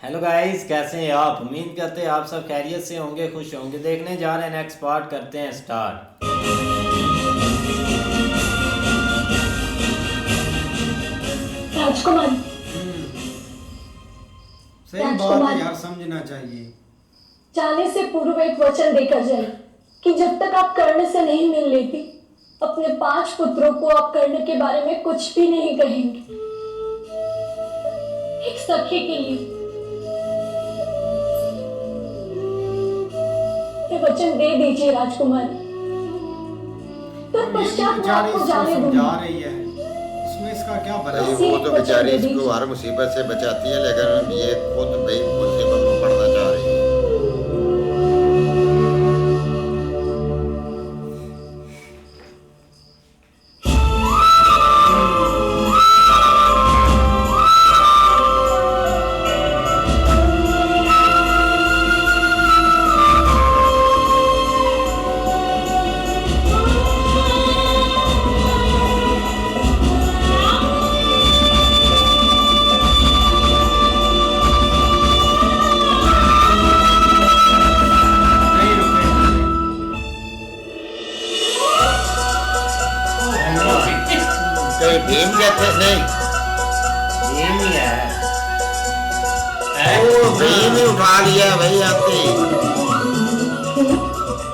Hello guys, कैसे हैं आप? उम्मीद करते हैं आप सब खैरियत से होंगे, खुश होंगे। देखने जा रहे हैं नेक्स्ट पार्ट, करते हैं स्टार्ट। राजकुमार। सही बात राजकुमार, है यार, समझना चाहिए। जाने से पूर्व एक वचन देकर जाए कि जब तक आप कर्ण से नहीं मिल लेती, अपने 5 पुत्रों को आप कर्ण के बारे में कुछ भी नहीं कहेंगे। एक सखी के लिए ये वचन दे दीजिए राजकुमार। तो पश्चात मैं बेचारी आपको इसको जाने दूंगी। समझा रही है, इसमें इसका क्या भला? इसी वो तो वचन बेचारी दे इसको दीजिए। हर मुसीबत से बचाती है, लेकिन ये खुद भाई मुसीबत में पड़ना चाह रही है। नहीं रुकेगा। कहीं भीम कहते नहीं, ये नहीं है। वो भीम ही उठा लिया भाई आते ही।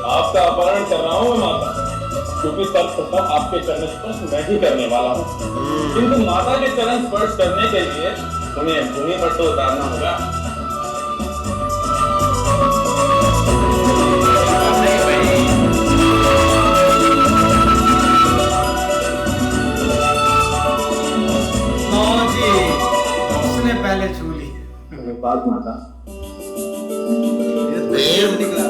आपका अपहरण कर रहा हूँ मैं माता, क्योंकि सर्वप्रथम आपके चरण स्पर्श मैं ही करने वाला हूँ। किंतु माता के चरण स्पर्श करने के लिए उन्हें भूमि पर तो उतारना होगा। हाँ जी, उसने पहले छू ली। बात माता, ये तो भीम। निकला।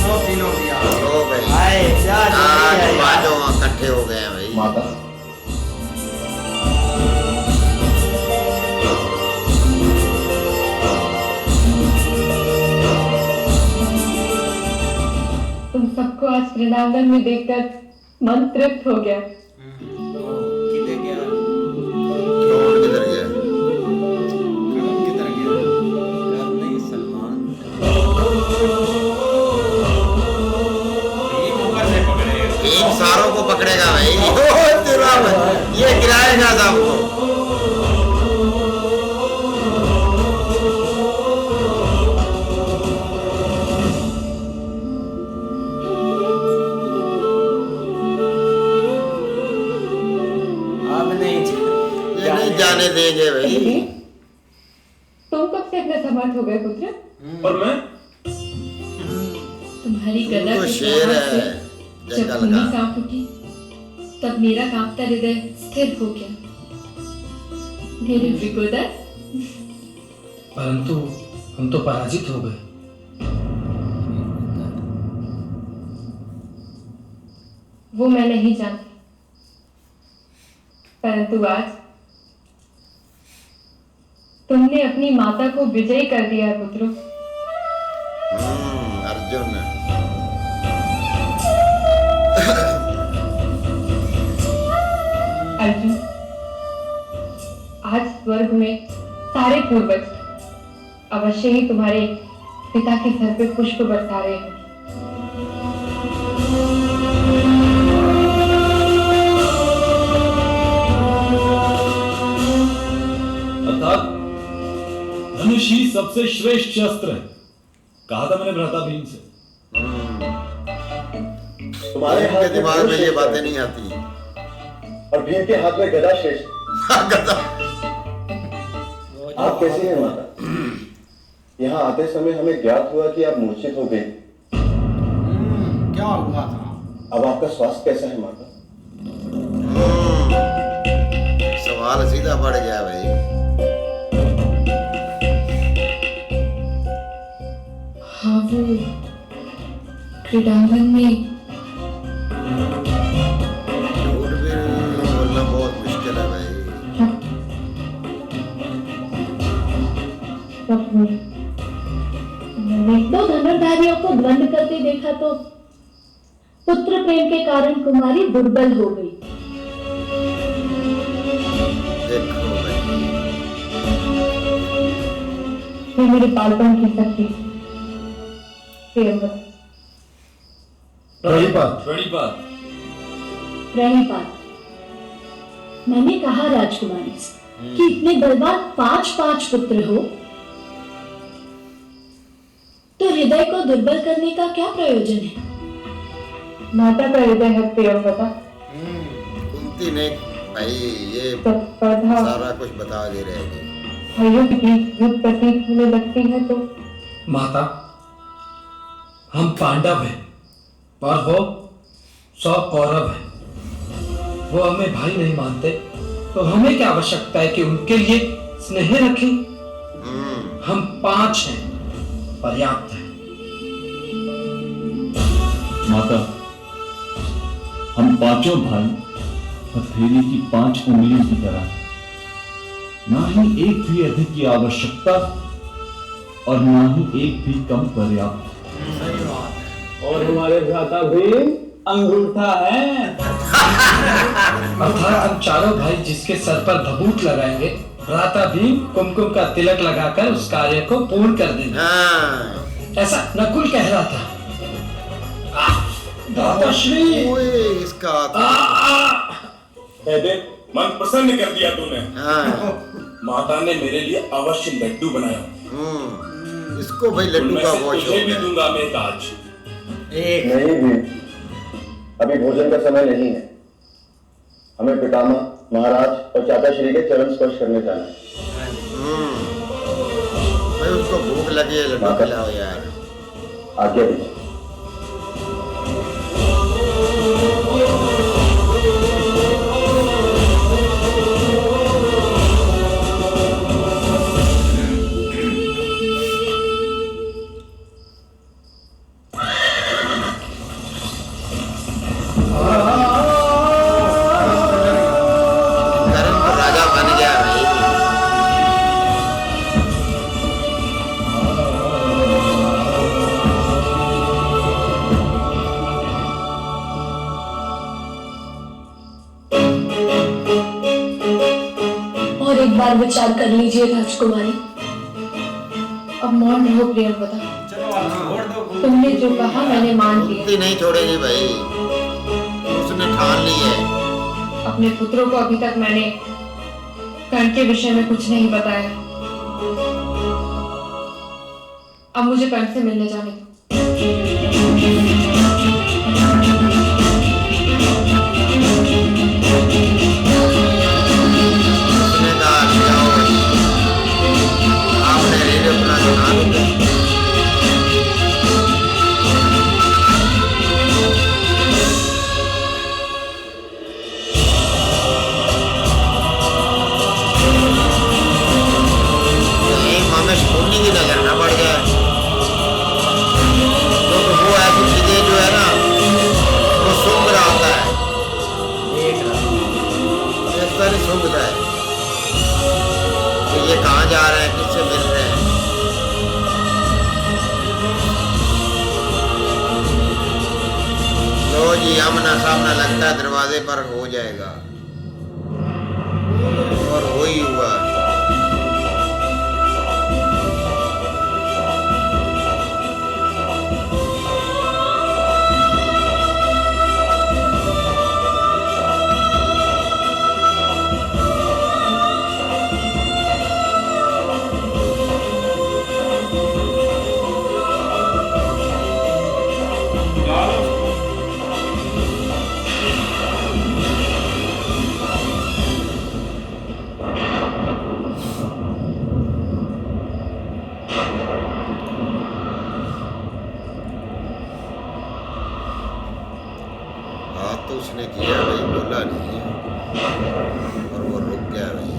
वो तीनों भी आ गए। हो गई आए जा आज जल्दी आए। जो इकट्ठे हो गए हैं भाई। माता तुम सबको आज क्रीड़ांगन में देखकर मन तृप्त हो गया। किधर गया? कौन किधर गया? करण किधर गया? कर नहीं सलमान। भीम सारों को पकड़ेगा भाई। ओ तेरा भाई, ये गिराएगा सबको। अब नहीं ये नहीं जाने देंगे भाई। तुम कब से इतने समर्थ हो गए पुत्र? और मैं तुम्हारी गदा तो के शेर प्रहार है से जब जंगल भूमि का। कांप उठी, तब मेरा कांपता हृदय स्थिर हो गया। मेरे विगोदर, परंतु हम तो पराजित हो गए। वो मैं नहीं जानती, परंतु आज तुमने अपनी माता को विजयी कर दिया है पुत्रों। अर्जुन। अर्जुन, आज स्वर्ग में सारे पूर्वज अवश्य ही तुम्हारे पिता के सर पे पुष्प बरसा रहे हैं। अर्थात धनुष ही सबसे श्रेष्ठ शस्त्र है, कहा था मैंने भ्राता भीम से। तुम्हारे के दिमाग में ये बातें नहीं आती। और भीम के हाथ में गदा श्रेष्ठ। गदा। आप कैसी हैं माता? यहाँ आते समय हमें ज्ञात हुआ कि आप मूर्छित हो गई। क्या हुआ था? अब आपका स्वास्थ्य कैसा है माता? सवाल सीधा पड़ गया भाई। हाँ, वो क्रीड़ांगन में झूठ भी बोलना बहुत मुश्किल है भाई। मैंने 2 धनुर्धारियों को द्वंद्व करते देखा तो पुत्र प्रेम के कारण कुमारी दुर्बल हो गई। मेरे बालपन की सखी प्रियंवदा। रही बात रही बात, मैंने कहा राजकुमारी से कि इतने बर्बाद 5 पुत्र हो तो हृदय को दुर्बल करने का क्या प्रयोजन है? माता का हृदय है प्रियंवदा। कुंती ने भाई ये स्पर्धा सारा कुछ बता दे रहेगी। भाइयों के बीच युद्ध प्रतीत होने लगती है तो माता, हम पांडव हैं और वो 100 कौरव है। वो हमें भाई नहीं मानते तो हमें क्या आवश्यकता है कि उनके लिए स्नेह रखें? हम 5 हैं, पर्याप्त है। माता, हम 5 भाई हथेली की 5 उंगलियों की तरह हैं। ना ही एक भी अधिक की आवश्यकता और ना ही एक भी कम पर्याप्त। सही बात है। और हमारे भ्राता भी अंगूठा है। अर्थात हम चारों भाई जिसके सर पर भभूत लगाएंगे, भ्राता भी कुमकुम का तिलक लगाकर उस कार्य को पूर्ण कर देंगे। हाँ। ऐसा नकुल कह रहा था। भ्राताश्री, ओए, इसका कह दे, मन प्रसन्न कर दिया तूने। हाँ। माता ने मेरे लिए अवश्य लड्डू बनाया। इसको भाई लड्डू उनमें का से बहुत तुझे शौक भी है। दूंगा मैं एक आज। एक नहीं भी, अभी भोजन का समय नहीं है। हमें पितामह, महाराज और चाचा श्री के चरण स्पर्श करने जाना है। भाई उसको भूख लगी है, लड्डू खिलाओ यार। आज्ञा दीजिए। करण तो राजा बन गया भाई। और एक बार विचार कर लीजिए राजकुमारी। अब मौन रहो प्रियंवदा। चलो आप छोड़ दो कुंती। तुमने जो कहा मैंने मान लिया। कुंती नहीं छोड़ेगी भाई, उसने ठान ली है। अपने पुत्रों को अभी तक मैंने कर्ण के विषय में कुछ नहीं बताया। अब मुझे कर्ण से मिलने जाने दो। उसने कहा जाओ भाई, आपने रेडियो अपना सुना दो। खूनी की नजर ना पड़ जाए, तो वो ऐसी चीजें जो है ना वो सूंघ रहा होता है, देख रहा इस तरह सूंघता है कि ये कहाँ जा रहे हैं, किससे मिल रहे हैं। तो जी आमना सामना लगता है दरवाजे पर हो जाएगा, और वही हुआ। बात तो उसने किया भाई, बोला नहीं है, और वो रुक गया भाई।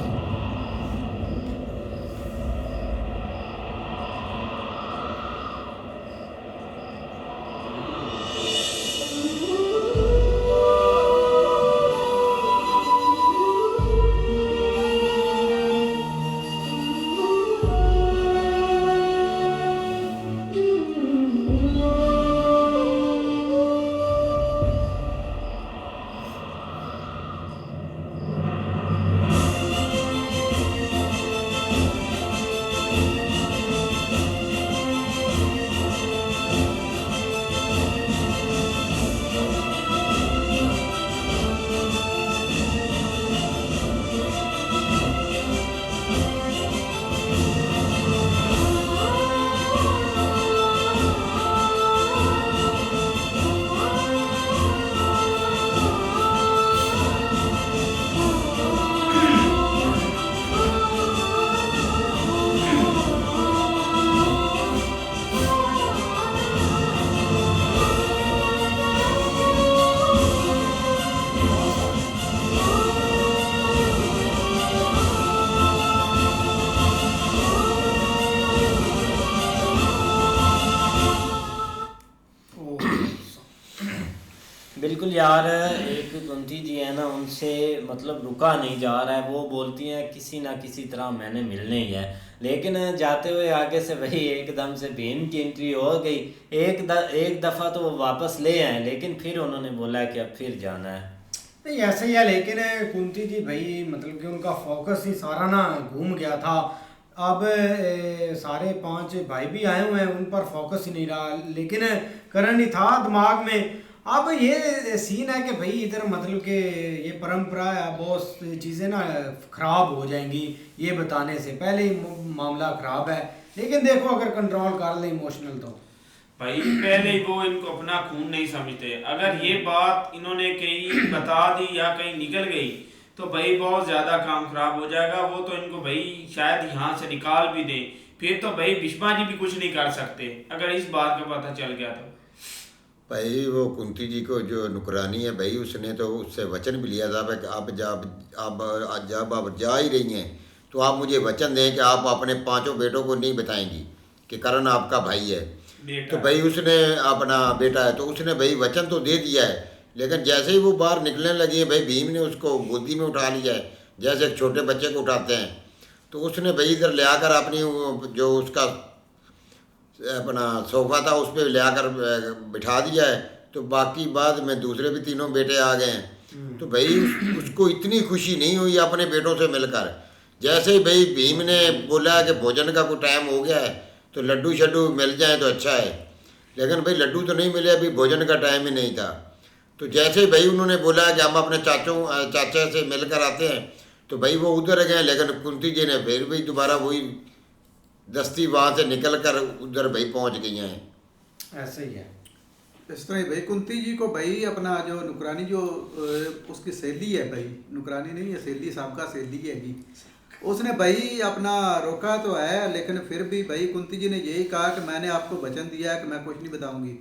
बिल्कुल यार, एक कुंती जी है ना, उनसे मतलब रुका नहीं जा रहा है। वो बोलती हैं किसी ना किसी तरह मैंने मिलने ही है, लेकिन जाते हुए आगे से भाई एकदम से भीम की एंट्री हो गई। एक दफ़ा तो वो वापस ले आए, लेकिन फिर उन्होंने बोला कि अब फिर जाना है। नहीं ऐसे ही है, लेकिन कुंती जी भाई मतलब कि उनका फोकस ही सारा ना घूम गया था। अब सारे 5 भाई भी आए हुए हैं, उन पर फोकस ही नहीं रहा, लेकिन करण ही था दिमाग में। अब ये सीन है कि भाई इधर मतलब कि ये परंपरा है, बहुत चीज़ें ना ख़राब हो जाएंगी ये बताने से पहले ही मामला ख़राब है। लेकिन देखो अगर कंट्रोल कर ले इमोशनल तो भाई पहले ही वो इनको अपना खून नहीं समझते। अगर ये बात इन्होंने कहीं बता दी या कहीं निकल गई तो भाई बहुत ज़्यादा काम खराब हो जाएगा। वो तो इनको भाई शायद यहाँ से निकाल भी दे, फिर तो भाई भीष्मा जी भी कुछ नहीं कर सकते अगर इस बात का पता चल गया तो। भाई वो कुंती जी को जो नुकरानी है भाई, उसने तो उससे वचन भी लिया था कि आप जब आप जा ही रही हैं तो आप मुझे वचन दें कि आप अपने 5 बेटों को नहीं बताएंगी कि करण आपका भाई है। तो भाई उसने अपना बेटा है तो उसने भाई वचन तो दे दिया है, लेकिन जैसे ही वो बाहर निकलने लगी है भाई भीम ने उसको गोदी में उठा लिया है, जैसे एक छोटे बच्चे को उठाते हैं। तो उसने भाई इधर ले आकर अपनी जो उसका अपना सोफा था उस पर ले आकर बिठा दिया है। तो बाकी बाद में दूसरे भी 3 बेटे आ गए हैं। तो भाई उसको इतनी खुशी नहीं हुई अपने बेटों से मिलकर। जैसे ही भाई भीम ने बोला कि भोजन का कोई टाइम हो गया है तो लड्डू शड्डू मिल जाए तो अच्छा है, लेकिन भाई लड्डू तो नहीं मिले, अभी भोजन का टाइम ही नहीं था। तो जैसे ही भाई उन्होंने बोला कि हम अपने चाचा से मिलकर आते हैं तो भाई वो उधर गए, लेकिन कुंती जी ने फिर भी दोबारा वही दस्ती वहाँ से निकल कर उधर भाई पहुँच गई हैं। ऐसे ही है। इस तरह ही भाई कुंती जी को भाई अपना जो नुकरानी जो उसकी सहेली है भाई, नुकरानी नहीं है सहेली, सबका सहेली हैगी, उसने भाई अपना रोका तो है, लेकिन फिर भी भाई कुंती जी ने यही कहा कि मैंने आपको वचन दिया है कि मैं कुछ नहीं बताऊंगी।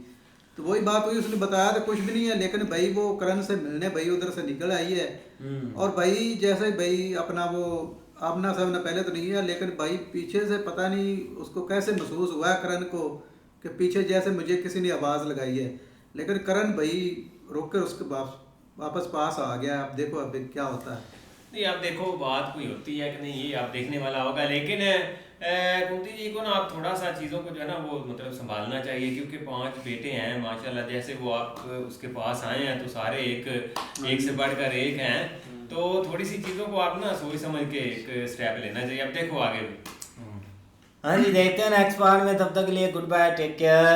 तो वही बात हुई, उसने बताया तो कुछ भी नहीं है, लेकिन भाई वो करण से मिलने भाई उधर से निकल आई है। और भाई जैसे भाई अपना वो आमना सामना पहले तो नहीं है, लेकिन भाई पीछे से पता नहीं उसको कैसे महसूस हुआ है करण को कि पीछे जैसे मुझे किसी ने आवाज़ लगाई है, लेकिन करण भाई रोक कर उसके वापस पास आ गया। अब देखो अब क्या होता है। नहीं आप देखो बात कोई होती है कि नहीं ये आप देखने वाला होगा, लेकिन कुंती जी को ना आप थोड़ा सा चीज़ों को जो है ना वो मतलब संभालना चाहिए, क्योंकि 5 बेटे हैं माशाल्लाह। जैसे वो आप उसके पास आए हैं तो सारे एक से बढ़कर एक हैं, तो थोड़ी सी चीज़ों को आप ना सोच समझ के एक स्टेप लेना चाहिए। अब देखो आगे भी। हाँ जी, देखते हैं नेक्स्ट पार्ट में। तब तक के लिए गुड बाय, टेक केयर।